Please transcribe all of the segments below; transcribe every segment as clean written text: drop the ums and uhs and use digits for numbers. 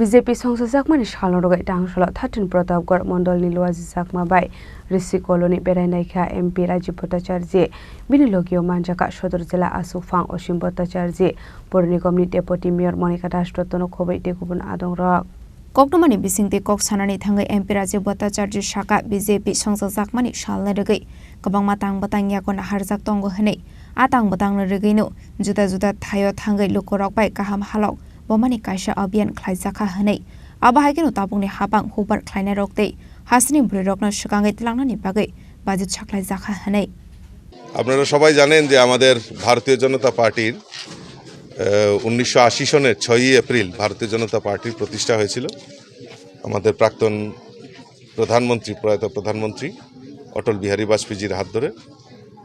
BJP সংসদ জাকমানি সালরগাই টাংসলা থাটিন প্রতাপগড় মন্ডলনি লওয়াজি জাকমাবাই ঋষি কলোনি বেড়াইনাইখা এমপি রাজীব ভট্টাচার্য বিনিলগীয় মানজাকা সদর জেলা আসুফাং অসীম ভট্টাচার্য পৌর নিগমনি ডেপুটি মেয়র মনিকা দাসরত্ন খবৈ গুবুন আদং রক Koknomani bisingte kok sanani thangai MP Rajiv Bhattacharya Shaka BJP সংসদ জাকমানি সালনে রগৈ গোবাং মাতাং বাতাং ইয়াকন হারজাক তঙ্গ হनै আতাং বাতাং রগৈনো जुदा जुदा थायो थांगै लुकरक बाय गाहाम हालक बमानि कायसा अभियान ख्लाइजाखा हनै आबाहायकेनो ताबुंनि हाबां हुबार ख्लाइनाय रक्तै हासनि बुरेरकनो सुगाङै तलांनानि बागै बाजेट साख्लाइजाखा हनै। আপনারা সবাই জানেন যে আমাদের ভারতীয় জনতা পার্টির 1980 সনের 6ই এপ্রিল ভারতীয় জনতা পার্টির প্রতিষ্ঠা হয়েছিল আমাদের প্রাক্তন প্রধানমন্ত্রী প্রয়াত প্রধানমন্ত্রী অটল বিহারী বাজপেয়ীজির হাত ধরে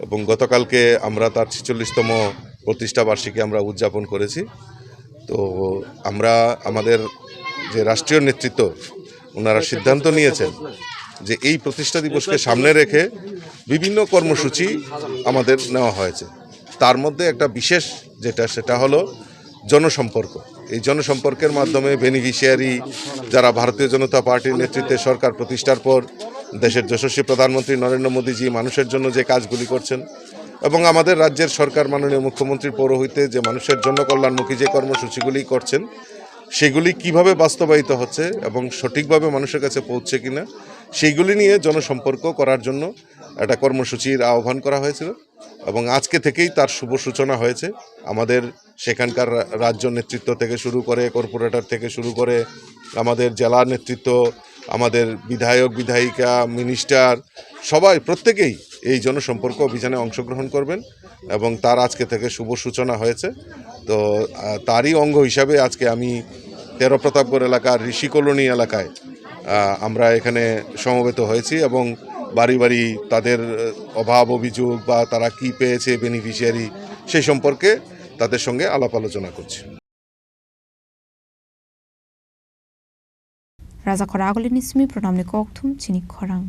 এবং গতকালকে আমরা তার 46তম প্রতিষ্ঠা বার্ষিকী আমরা উদযাপন করেছি। তো আমরা আমাদের যে রাষ্ট্রীয় নেতৃত্ব ওনারা সিদ্ধান্ত নিয়েছেন যে এই প্রতিষ্ঠা দিবসকে সামনে রেখে বিভিন্ন কর্মসূচি আমাদের নেওয়া হয়েছে। তার মধ্যে একটা বিশেষ সেটা হলো জনসম্পর্ক। এই জনসম্পর্কের মাধ্যমে বেনিফিশিয়ারি যারা ভারতীয় জনতা পার্টির নেতৃত্বে সরকার প্রতিষ্ঠার পর দেশের যশস্বী প্রধানমন্ত্রী নরেন্দ্র মোদীজি মানুষের জন্য যে কাজগুলি করছেন এবং আমাদের রাজ্যের সরকার মাননীয় মুখ্যমন্ত্রীর পৌরোহিত্যে যে মানুষের জন্য কল্যাণমুখী যে কর্মসূচিগুলি করছেন সেগুলি কিভাবে বাস্তবায়িত হচ্ছে এবং সঠিকভাবে মানুষের কাছে পৌঁছে কিনা সেইগুলি নিয়ে জনসম্পর্ক করার জন্য একটা কর্মসূচির আহ্বান করা হয়েছিল এবং আজকে থেকেই তার শুভ সূচনা হয়েছে। আমাদের সেখানকার রাজ্য নেতৃত্ব থেকে শুরু করে কর্পোরেটর থেকে শুরু করে আমাদের জেলা নেতৃত্ব আমাদের বিধায়ক বিধায়িকা মিনিস্টার সবাই প্রত্যেকেই এই জনসম্পর্ক অভিযানে অংশগ্রহণ করবেন এবং তার আজকে থেকে শুভ সূচনা হয়েছে। তো তারই অঙ্গ হিসাবে আজকে আমি 13 প্রতাপগড় এলাকার ঋষি কলোনি এলাকায় আমরা এখানে সমবেত হয়েছি এবং বাড়ি বাড়ি তাদের অভাব অভিযোগ বা তারা কি পেয়েছে বেনিফিশিয়ারি সেই সম্পর্কে তাদের সঙ্গে আলাপ আলোচনা করছি। রাজা খরা আগলিনি সিমি প্রণামনি ককথুম চিনি খরাং।